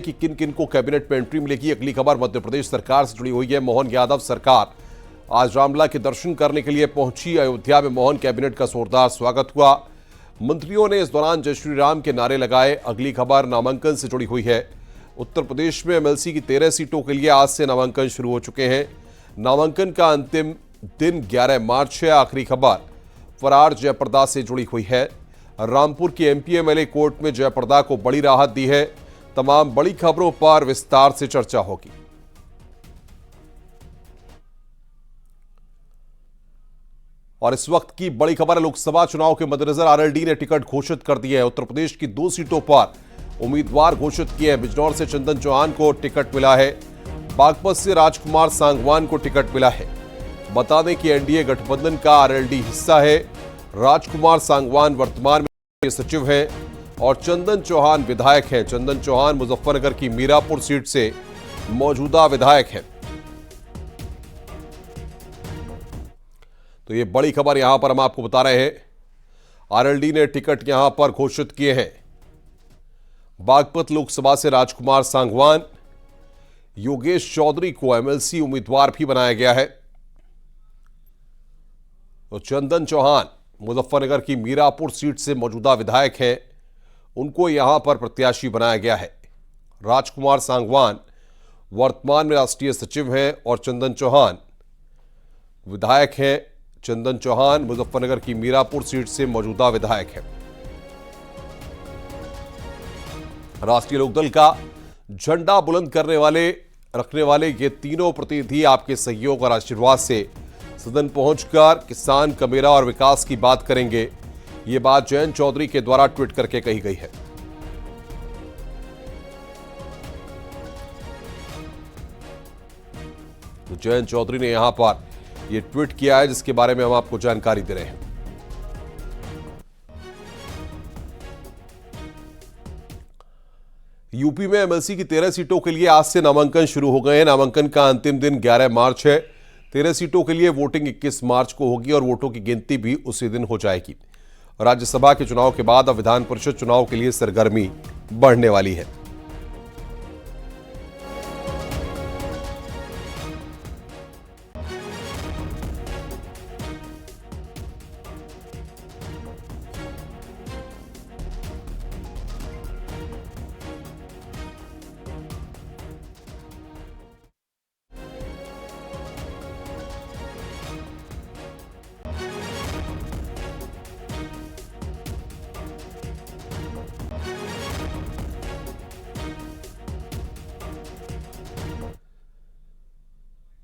कि किन किन को कैबिनेट में एंट्री मिलेगी। अगली खबर मध्य प्रदेश सरकार से जुड़ी हुई है। मोहन यादव सरकार आज रामलला के दर्शन करने के लिए पहुंची। अयोध्या में मोहन कैबिनेट का जोरदार स्वागत हुआ। मंत्रियों ने इस दौरान जय श्री राम के नारे लगाए। अगली खबर नामांकन से जुड़ी हुई है। उत्तर प्रदेश में एमएलसी की 13 सीटों के लिए आज से नामांकन शुरू हो चुके हैं। नामांकन का अंतिम दिन 11 मार्च है। आखिरी खबर फरार जयप्रदा से जुड़ी हुई है। रामपुर की एमपी एमएलए कोर्ट में जयप्रदा को बड़ी राहत दी है। तमाम बड़ी खबरों पर विस्तार से चर्चा होगी। और इस वक्त की बड़ी खबर है, लोकसभा चुनाव के मद्देनजर आरएलडी ने टिकट घोषित कर दिए हैं। उत्तर प्रदेश की 2 सीटों पर उम्मीदवार घोषित किए हैं। बिजनौर से चंदन चौहान को टिकट मिला है। बागपत से राजकुमार सांगवान को टिकट मिला है। बता दें कि एनडीए गठबंधन का आरएलडी हिस्सा है। राजकुमार सांगवान वर्तमान में सचिव हैं और चंदन चौहान विधायक हैं। चंदन चौहान मुजफ्फरनगर की मीरापुर सीट से मौजूदा विधायक हैं। तो ये बड़ी खबर यहां पर हम आपको बता रहे हैं। आरएलडी ने टिकट यहां पर घोषित किए हैं। बागपत लोकसभा से राजकुमार सांगवान, योगेश चौधरी को एमएलसी उम्मीदवार भी बनाया गया है। तो चंदन चौहान मुजफ्फरनगर की मीरापुर सीट से मौजूदा विधायक हैं, उनको यहां पर प्रत्याशी बनाया गया है। राजकुमार सांगवान वर्तमान में राष्ट्रीय सचिव हैं और चंदन चौहान विधायक हैं। चंदन चौहान मुजफ्फरनगर की मीरापुर सीट से मौजूदा विधायक हैं। राष्ट्रीय लोकदल का झंडा बुलंद रखने वाले ये तीनों प्रतिनिधि आपके सहयोग और आशीर्वाद से सदन पहुंचकर किसान, कमेरा और विकास की बात करेंगे। ये बात जयंत चौधरी के द्वारा ट्वीट करके कही गई है। तो जयंत चौधरी ने यहां पर यह ट्वीट किया है, जिसके बारे में हम आपको जानकारी दे रहे हैं। यूपी में एमएलसी की 13 सीटों के लिए आज से नामांकन शुरू हो गए हैं। नामांकन का अंतिम दिन 11 मार्च है। 13 सीटों के लिए वोटिंग 21 मार्च को होगी और वोटों की गिनती भी उसी दिन हो जाएगी। राज्यसभा के चुनाव के बाद अब विधान परिषद चुनाव के लिए सरगर्मी बढ़ने वाली है।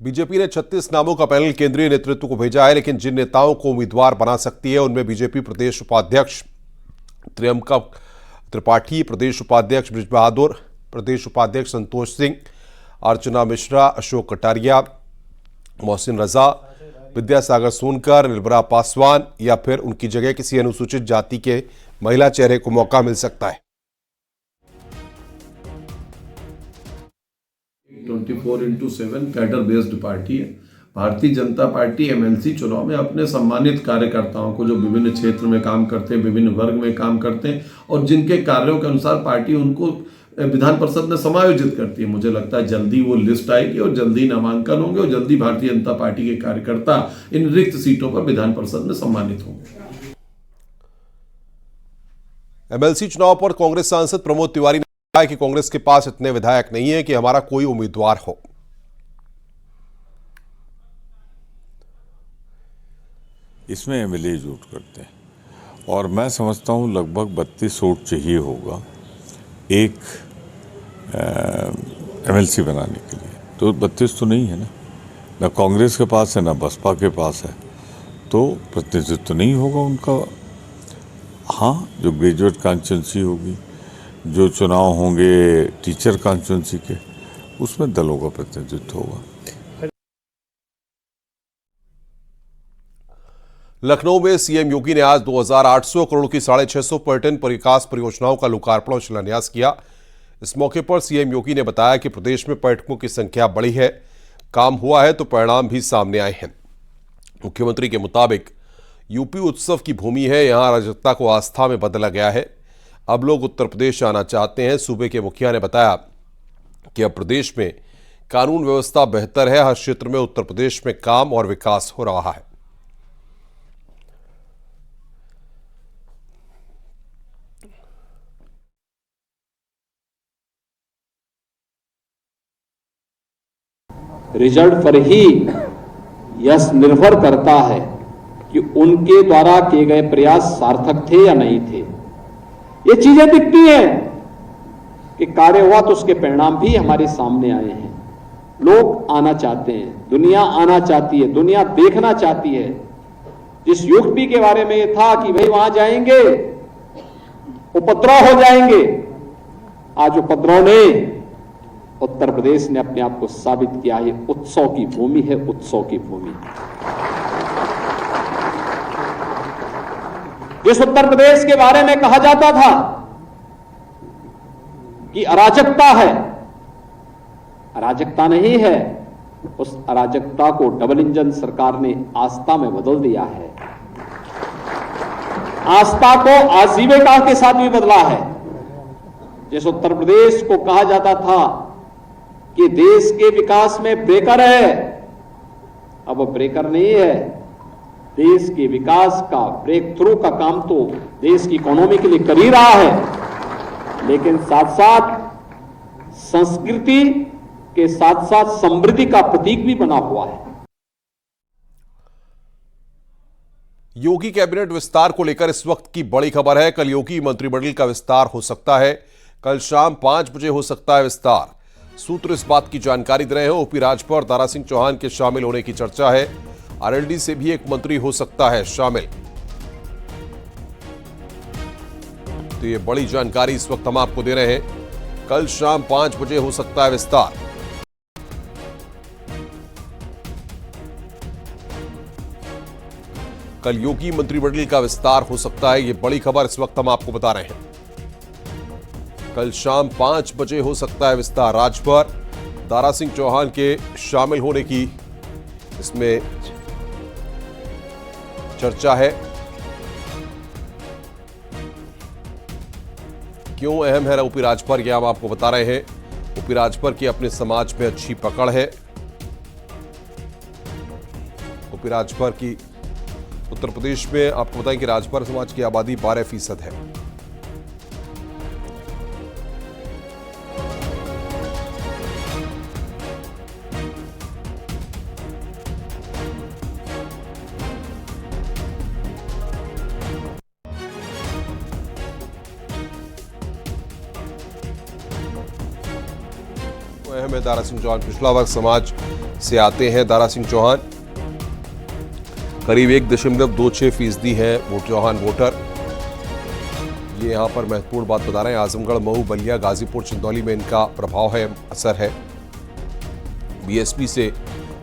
बीजेपी ने 36 नामों का पैनल केंद्रीय नेतृत्व को भेजा है, लेकिन जिन नेताओं को उम्मीदवार बना सकती है उनमें बीजेपी प्रदेश उपाध्यक्ष त्रियंका त्रिपाठी, प्रदेश उपाध्यक्ष ब्रिज बहादुर, प्रदेश उपाध्यक्ष संतोष सिंह, अर्चना मिश्रा, अशोक कटारिया, मोहसिन रजा, विद्यासागर सोनकर, निर्मला पासवान या फिर उनकी जगह किसी अनुसूचित जाति के महिला चेहरे को मौका मिल सकता है। 24/7 कैडर बेस्ड पार्टी है। भारतीय जनता पार्टी एमएलसी चुनाव में अपने सम्मानित कार्यकर्ताओं को, जो विभिन्न क्षेत्र में काम करते हैं, विभिन्न वर्ग में काम करते हैं और जिनके कार्यों के अनुसार पार्टी उनको विधान परिषद में समायोजित करती है, मुझे लगता है जल्दी वो लिस्ट आएगी और जल्दी नामांकन होंगे और जल्दी भारतीय जनता पार्टी के कार्यकर्ता इन रिक्त सीटों पर विधान परिषद में सम्मानित होंगे। एमएलसी चुनाव पर कांग्रेस सांसद प्रमोद तिवारी कि कांग्रेस के पास इतने विधायक नहीं है कि हमारा कोई उम्मीदवार हो। इसमें एमएलए वोट करते हैं और मैं समझता हूं लगभग 32 वोट चाहिए होगा एक एमएलसी बनाने के लिए। तो 32 तो नहीं है ना कांग्रेस के पास है ना बसपा के पास है, तो प्रतिनिधित्व तो नहीं होगा उनका। हाँ, जो ग्रेजुएट कॉन्स्टिट्यूंसी होगी, जो चुनाव होंगे टीचर कॉन्स्टिट्यूंसी के, उसमें दलों का प्रतिनिधित्व होगा। लखनऊ में सीएम योगी ने आज 2800 करोड़ की 650 पर्यटन विकास परियोजनाओं का लोकार्पण और शिलान्यास किया। इस मौके पर सीएम योगी ने बताया कि प्रदेश में पर्यटकों की संख्या बढ़ी है, काम हुआ है तो परिणाम भी सामने आए हैं। मुख्यमंत्री के मुताबिक यूपी उत्सव की भूमि है, यहां अराजकता को आस्था में बदला गया है। अब लोग उत्तर प्रदेश आना चाहते हैं। सूबे के मुखिया ने बताया कि अब प्रदेश में कानून व्यवस्था बेहतर है, हर क्षेत्र में उत्तर प्रदेश में काम और विकास हो रहा है। रिजल्ट पर ही यह निर्भर करता है कि उनके द्वारा किए गए प्रयास सार्थक थे या नहीं थे। ये चीजें दिखती हैं कि कार्य हुआ तो उसके परिणाम भी हमारे सामने आए हैं। लोग आना चाहते हैं, दुनिया आना चाहती है, दुनिया देखना चाहती है। जिस युक्ति के बारे में ये था कि भाई वहां जाएंगे उपद्रव हो जाएंगे, आज उपद्रव ने उत्तर प्रदेश ने अपने आप को साबित किया है। उत्सव की भूमि है, उत्सव की भूमि। जिस उत्तर प्रदेश के बारे में कहा जाता था कि अराजकता है, अराजकता नहीं है, उस अराजकता को डबल इंजन सरकार ने आस्था में बदल दिया है। आस्था को आजीविका के साथ भी बदला है। जिस उत्तर प्रदेश को कहा जाता था कि देश के विकास में ब्रेकर है, अब वो ब्रेकर नहीं है। देश के विकास का ब्रेक थ्रू का काम तो देश की इकोनॉमी के लिए कर ही रहा है, लेकिन साथ साथ संस्कृति के साथ साथ समृद्धि का प्रतीक भी बना हुआ है। योगी कैबिनेट विस्तार को लेकर इस वक्त की बड़ी खबर है। कल योगी मंत्रिमंडल का विस्तार हो सकता है। कल शाम 5 बजे हो सकता है विस्तार। सूत्र इस बात की जानकारी दे रहे हैं। ओपी राजभर और दारा सिंह चौहान के शामिल होने की चर्चा है। आरएलडी से भी एक मंत्री हो सकता है शामिल। तो ये बड़ी जानकारी इस वक्त हम आपको दे रहे हैं। कल शाम 5 बजे हो सकता है विस्तार। कल योगी मंत्रिमंडल का विस्तार हो सकता है। ये बड़ी खबर इस वक्त हम आपको बता रहे हैं। कल शाम 5 बजे हो सकता है विस्तार। राजभर, दारा सिंह चौहान के शामिल होने की इसमें चर्चा है। क्यों अहम है ओपी राजभर, यह हम आपको बता रहे हैं। ओपी राजभर की अपने समाज में अच्छी पकड़ है। ओपी राजभर की उत्तर प्रदेश में आपको बताएं कि राजभर समाज की आबादी 12% है। अहम है दारा सिंह चौहान, पिछड़ा वर्ग समाज से आते हैं दारा सिंह चौहान। करीब 1.26% है वो चौहान वोटर। ये यहां पर महत्वपूर्ण बात बता रहे हैं। आजमगढ़, मऊ, बलिया, गाजीपुर, चंदौली में इनका प्रभाव है, असर है। बीएसपी से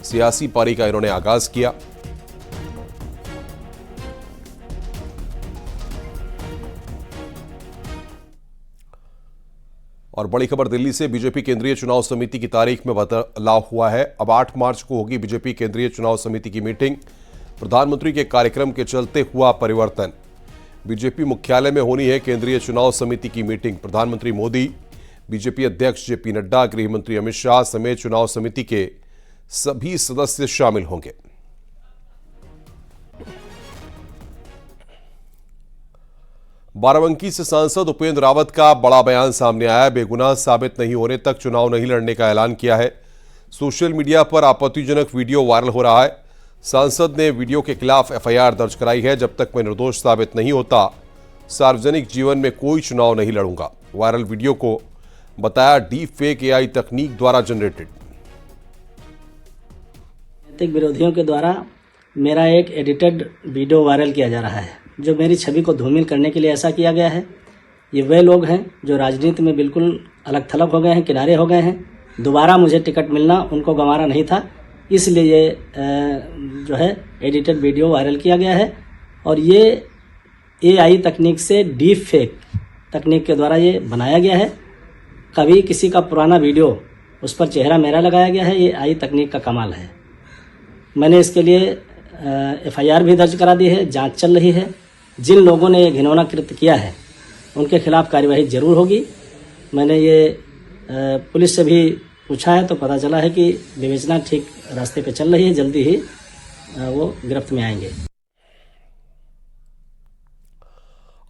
सियासी पारी का इन्होंने आगाज किया। और बड़ी खबर दिल्ली से, बीजेपी केंद्रीय चुनाव समिति की तारीख में बदलाव हुआ है। अब 8 मार्च को होगी बीजेपी केंद्रीय चुनाव समिति की मीटिंग। प्रधानमंत्री के कार्यक्रम के चलते हुआ परिवर्तन। बीजेपी मुख्यालय में होनी है केंद्रीय चुनाव समिति की मीटिंग। प्रधानमंत्री मोदी, बीजेपी अध्यक्ष जेपी नड्डा, गृह मंत्री अमित शाह समेत चुनाव समिति के सभी सदस्य शामिल होंगे। बाराबंकी से सांसद उपेंद्र रावत का बड़ा बयान सामने आया। बेगुनाह साबित नहीं होने तक चुनाव नहीं लड़ने का ऐलान किया है। सोशल मीडिया पर आपत्तिजनक वीडियो वायरल हो रहा है। सांसद ने वीडियो के खिलाफ एफआईआर दर्ज कराई है। जब तक मैं निर्दोष साबित नहीं होता, सार्वजनिक जीवन में कोई चुनाव नहीं लड़ूंगा। वायरल वीडियो को बताया डीप फेक एआई तकनीक द्वारा जनरेटेड। नैतिक विरोधियों के द्वारा मेरा एक एडिटेड वीडियो वायरल किया जा रहा है, जो मेरी छवि को धूमिल करने के लिए ऐसा किया गया है। ये वे लोग हैं जो राजनीति में बिल्कुल अलग थलग हो गए हैं, किनारे हो गए हैं। दोबारा मुझे टिकट मिलना उनको गंवारा नहीं था, इसलिए ये जो है एडिटेड वीडियो वायरल किया गया है। और ये एआई तकनीक से डीप फेक तकनीक के द्वारा ये बनाया गया है। कभी किसी का पुराना वीडियो उस पर चेहरा मेरा लगाया गया है। ये एआई तकनीक का कमाल है। मैंने इसके लिए एफआईआर भी दर्ज करा दी है, जांच चल रही है। जिन लोगों ने ये घिनौना कृत्य किया है उनके खिलाफ कार्यवाही जरूर होगी। मैंने ये पुलिस से भी पूछा है तो पता चला है कि विवेचना ठीक रास्ते पे चल रही है, जल्दी ही वो गिरफ्त में आएंगे।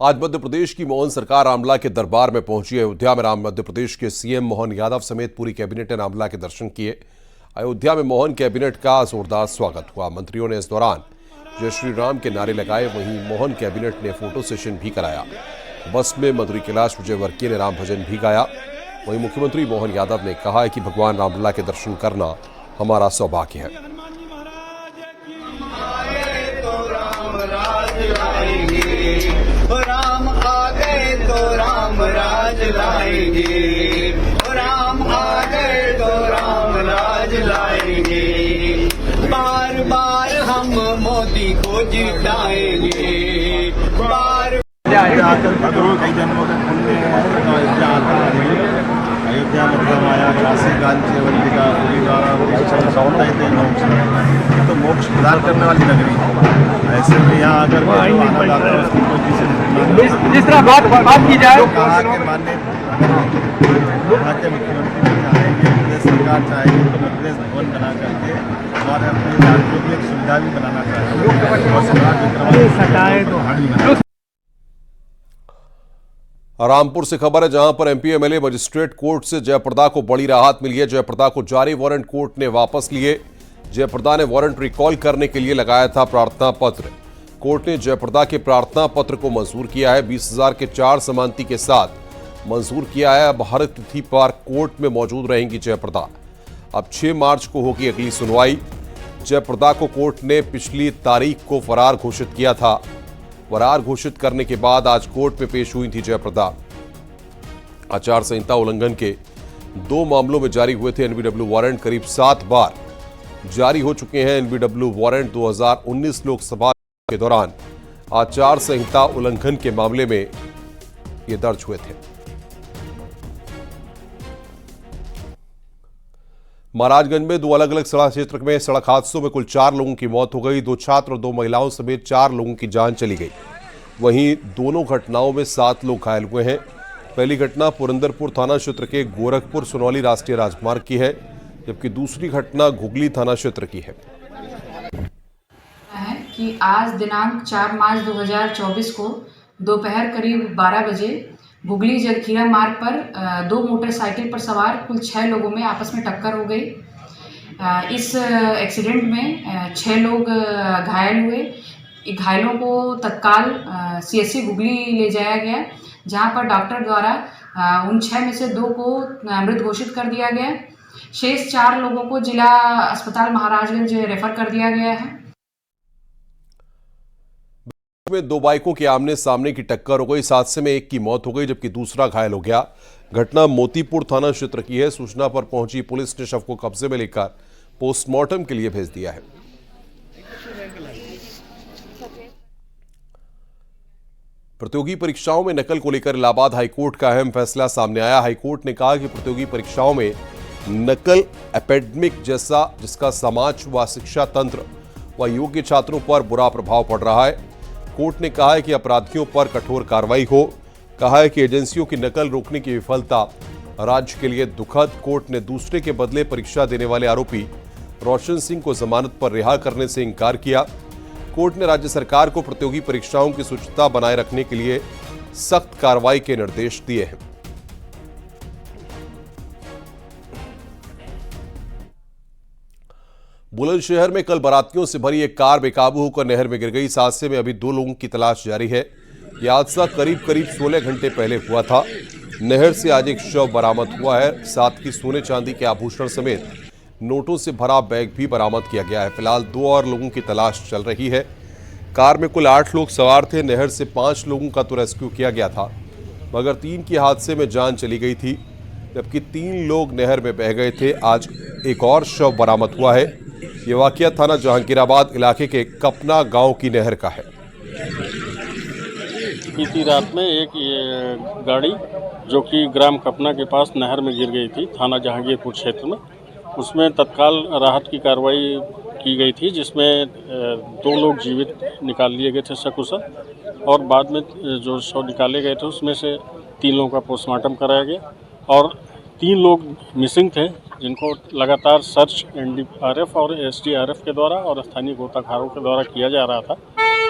आज मध्य प्रदेश की मोहन सरकार रामलला के दरबार में पहुंची। अयोध्या में मध्य प्रदेश के सीएम मोहन यादव समेत पूरी कैबिनेट ने रामलला के दर्शन किए। अयोध्या में मोहन कैबिनेट का जोरदार स्वागत हुआ। मंत्रियों ने इस दौरान जय श्री राम के नारे लगाए। वहीं मोहन कैबिनेट ने फोटो सेशन भी कराया। बस में मंत्री कैलाश विजयवर्गीय ने राम भजन भी गाया। वहीं मुख्यमंत्री मोहन यादव ने कहा है कि भगवान रामलला के दर्शन करना हमारा सौभाग्य है। राम आ गए तो राम राज लाएंगे, राम आ गए तो राम राज लाएंगे। बार बार हम मोदी को जिताएंगे, बार कई जन्मों के पुण्य अयोध्या आता है। अयोध्या मतलब आया काशी कांची वल्लिका तो मोक्ष प्रदान करने वाली नगरी है। ऐसे में यहाँ अगर जिस तरह बात की जाए कहा कि माननीय यहाँ के मुख्यमंत्री चाहेंगे, प्रदेश सरकार चाहेगी तो प्रदेश भवन बना करके और अपने राज्यों में एक सुविधा भी बनाना चाहिए। रामपुर से खबर है, जहां पर एमपी एमएलए मजिस्ट्रेट कोर्ट से जयप्रदा को बड़ी राहत मिली है। जयप्रदा को जारी वारंट कोर्ट ने वापस लिए। जयप्रदा ने वारंट रिकॉल करने के लिए लगाया था प्रार्थना पत्र। कोर्ट ने जयप्रदा के प्रार्थना पत्र को मंजूर किया है। 20,000 के 4 जमानती के साथ मंजूर किया है। अब हर तिथि पर कोर्ट में मौजूद रहेंगी जयप्रदा। अब 6 मार्च को होगी अगली सुनवाई। जयप्रदा को कोर्ट ने पिछली तारीख को फरार घोषित किया था। फरार घोषित करने के बाद आज कोर्ट में पेश हुई थी जयप्रदा। आचार संहिता उल्लंघन के 2 मामलों में जारी हुए थे एनबीडब्ल्यू वारंट। करीब 7 बार जारी हो चुके हैं एनबीडब्ल्यू वारंट। 2019 लोकसभा के दौरान आचार संहिता उल्लंघन के मामले में ये दर्ज हुए थे। महाराजगंज में 2 अलग अलग सड़क क्षेत्र में सड़क हादसों में कुल 4 लोगों की मौत हो गई। 2 छात्र और 2 महिलाओं समेत 4 लोगों की जान चली गई। वहीं दोनों घटनाओं में 7 लोग घायल हुए हैं। पहली घटना पुरंदरपुर थाना क्षेत्र के गोरखपुर सोनौली राष्ट्रीय राजमार्ग की है, जबकि दूसरी घटना घुगली थाना क्षेत्र की है। कि आज दिनांक 4 मार्च 2024 को दोपहर करीब 12 बजे भुगली जगखीरा मार्ग पर 2 मोटरसाइकिल पर सवार कुल 6 लोगों में आपस में टक्कर हो गई। इस एक्सीडेंट में 6 लोग घायल हुए। घायलों को तत्काल सीएससी भुगली ले जाया गया, जहां पर डॉक्टर द्वारा उन 6 में से 2 को मृत घोषित कर दिया गया। शेष 4 लोगों को जिला अस्पताल महाराजगंज रेफर कर दिया गया है। में 2 बाइकों के आमने सामने की टक्कर हो गई। इस हादसे में एक की मौत हो गई, जबकि दूसरा घायल हो गया। घटना मोतीपुर थाना क्षेत्र की है। सूचना पर पहुंची पुलिस ने शव को कब्जे में लेकर पोस्टमार्टम के लिए भेज दिया है। प्रतियोगी परीक्षाओं में नकल को लेकर इलाहाबाद हाईकोर्ट का अहम फैसला सामने आया। हाईकोर्ट ने कहा कि प्रतियोगी परीक्षाओं में नकल एपेडेमिक जैसा जिसका समाज व शिक्षा तंत्र व योग्य छात्रों पर बुरा प्रभाव पड़ रहा है। कोर्ट ने कहा है कि अपराधियों पर कठोर कार्रवाई हो। कहा है कि एजेंसियों की नकल रोकने की विफलता राज्य के लिए दुखद। कोर्ट ने दूसरे के बदले परीक्षा देने वाले आरोपी रोशन सिंह को जमानत पर रिहा करने से इंकार किया। कोर्ट ने राज्य सरकार को प्रतियोगी परीक्षाओं की शुचिता बनाए रखने के लिए सख्त कार्रवाई के निर्देश दिए हैं। बुलंदशहर में कल बारातियों से भरी एक कार बेकाबू होकर नहर में गिर गई। इस हादसे में अभी 2 लोगों की तलाश जारी है। यह हादसा करीब 16 घंटे पहले हुआ था। नहर से आज एक शव बरामद हुआ है। साथ ही सोने चांदी के आभूषण समेत नोटों से भरा बैग भी बरामद किया गया है। फिलहाल 2 और लोगों की तलाश चल रही है। कार में कुल 8 लोग सवार थे। नहर से 5 लोगों का तो रेस्क्यू किया गया था, मगर 3 की हादसे में जान चली गई थी, जबकि 3 लोग नहर में बह गए थे। आज एक और शव बरामद हुआ है। ये वाकया थाना जहांगीराबाद इलाके के कपना गांव की नहर का है। बीती रात में एक गाड़ी जो कि ग्राम कपना के पास नहर में गिर गई थी, थाना जहांगीरपुर क्षेत्र में, उसमें तत्काल राहत की कार्रवाई की गई थी, जिसमें 2 लोग जीवित निकाल लिए गए थे सकुशल, और बाद में जो शव निकाले गए थे उसमें से 3 लोगों का पोस्टमार्टम कराया गया और 3 लोग मिसिंग थे, जिनको लगातार सर्च NDRF और SDRF के द्वारा और स्थानीय गोताखोरों के द्वारा किया जा रहा था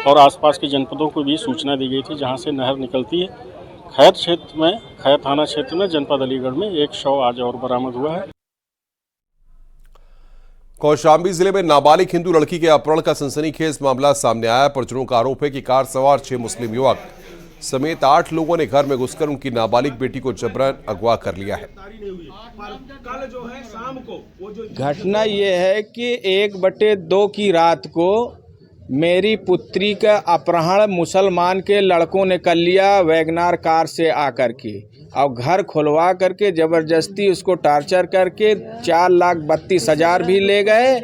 और आसपास के जनपदों को भी सूचना दी गई थी जहां से नहर निकलती है। खैर थाना क्षेत्र में जनपद अलीगढ़ में एक शव आज और बरामद हुआ है। कौशाम्बी जिले में नाबालिग हिंदू लड़की के अपहरण का सनसनीखेज मामला सामने आया। परिजनों का आरोप है कि कार सवार 6 मुस्लिम युवक समेत 8 लोगों ने घर में घुसकर उनकी नाबालिग बेटी को जबरन अगवा कर लिया है। घटना ये है कि 1/2 की रात को मेरी पुत्री का अपहरण मुसलमान के लड़कों ने कर लिया वैगनार कार से आकर के, और घर खुलवा करके ज़बरदस्ती उसको टार्चर करके 4,32,000 भी ले गए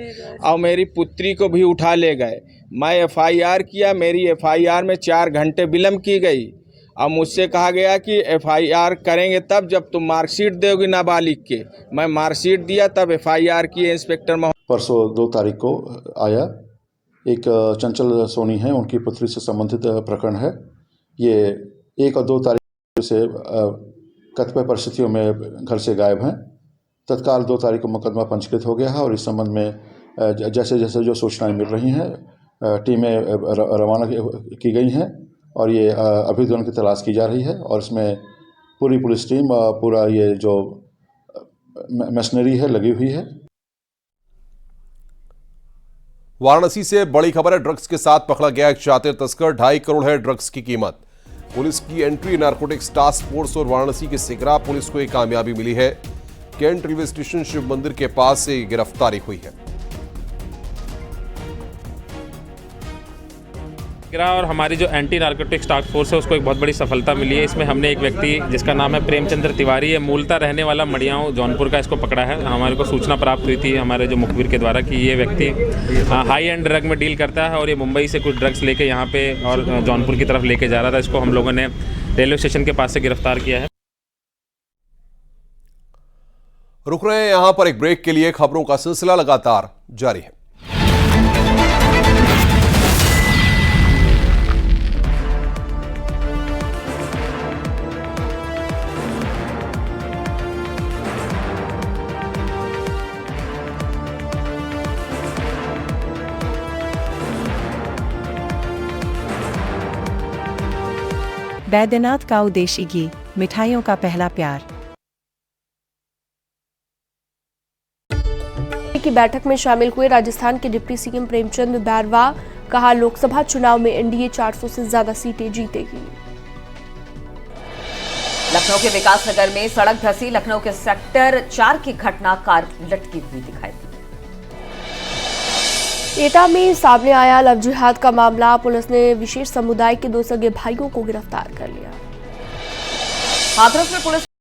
और मेरी पुत्री को भी उठा ले गए। मैं FIR किया, मेरी FIR में 4 घंटे विलम्ब की गई और मुझसे कहा गया कि FIR करेंगे तब जब तुम मार्कशीट दोगे नाबालिग के। मैं मार्कशीट दिया तब FIR किए इंस्पेक्टर महोदय। परसों 2 तारीख को आया, एक चंचल सोनी है, उनकी पुत्री से संबंधित प्रकरण है। ये 1 और 2 तारीख से कतिपय परिस्थितियों में घर से गायब हैं। तत्काल 2 तारीख को मुकदमा पंजीकृत हो गया है और इस संबंध में जैसे जैसे जो सूचनाएं मिल रही हैं टीमें रवाना की गई हैं और ये अभियुक्तों की तलाश की जा रही है और इसमें पूरी पुलिस टीम पूरा ये जो मशीनरी है लगी हुई है। वाराणसी से बड़ी खबर है। ड्रग्स के साथ पकड़ा गया एक शातिर तस्कर। 2.5 करोड़ है ड्रग्स की कीमत। पुलिस की एंट्री नारकोटिक्स टास्क फोर्स और वाराणसी के सिगरा पुलिस को एक कामयाबी मिली है। कैंट रेलवे स्टेशन शिव मंदिर के पास से गिरफ्तारी हुई है। और हमारी जो एंटी नारकोटिक्स टास्क फोर्स है उसको एक बहुत बड़ी सफलता मिली है। इसमें हमने एक व्यक्ति जिसका नाम है प्रेमचंद्र तिवारी है, मूलतः रहने वाला मड़ियाओं जौनपुर का, इसको पकड़ा है। हमारे को सूचना प्राप्त हुई थी हमारे जो मुखबिर के द्वारा कि ये व्यक्ति हाई एंड ड्रग में डील करता है और ये मुंबई से कुछ ड्रग्स लेके यहाँ पे और जौनपुर की तरफ लेके जा रहा था। इसको हम लोगों ने रेलवे स्टेशन के पास से गिरफ्तार किया है। रुक रहे हैं यहां पर एक ब्रेक के लिए। खबरों का सिलसिला लगातार जारी है। बैद्यनाथ का उद्देश्य घी, मिठाइयों का पहला प्यार। की बैठक में शामिल हुए राजस्थान के डिप्टी सीएम प्रेमचंद बैरवा, कहा लोकसभा चुनाव में एनडीए 400 से ज्यादा सीटें जीतेगी। लखनऊ के विकास नगर में सड़क धंसी, लखनऊ के सेक्टर 4 की घटना, कार लटकी हुई दिखाई दी। एटा में सामने आया लव जिहाद का मामला, पुलिस ने विशेष समुदाय के 2 सगे भाइयों को गिरफ्तार कर लिया। हाथरस में पुलिस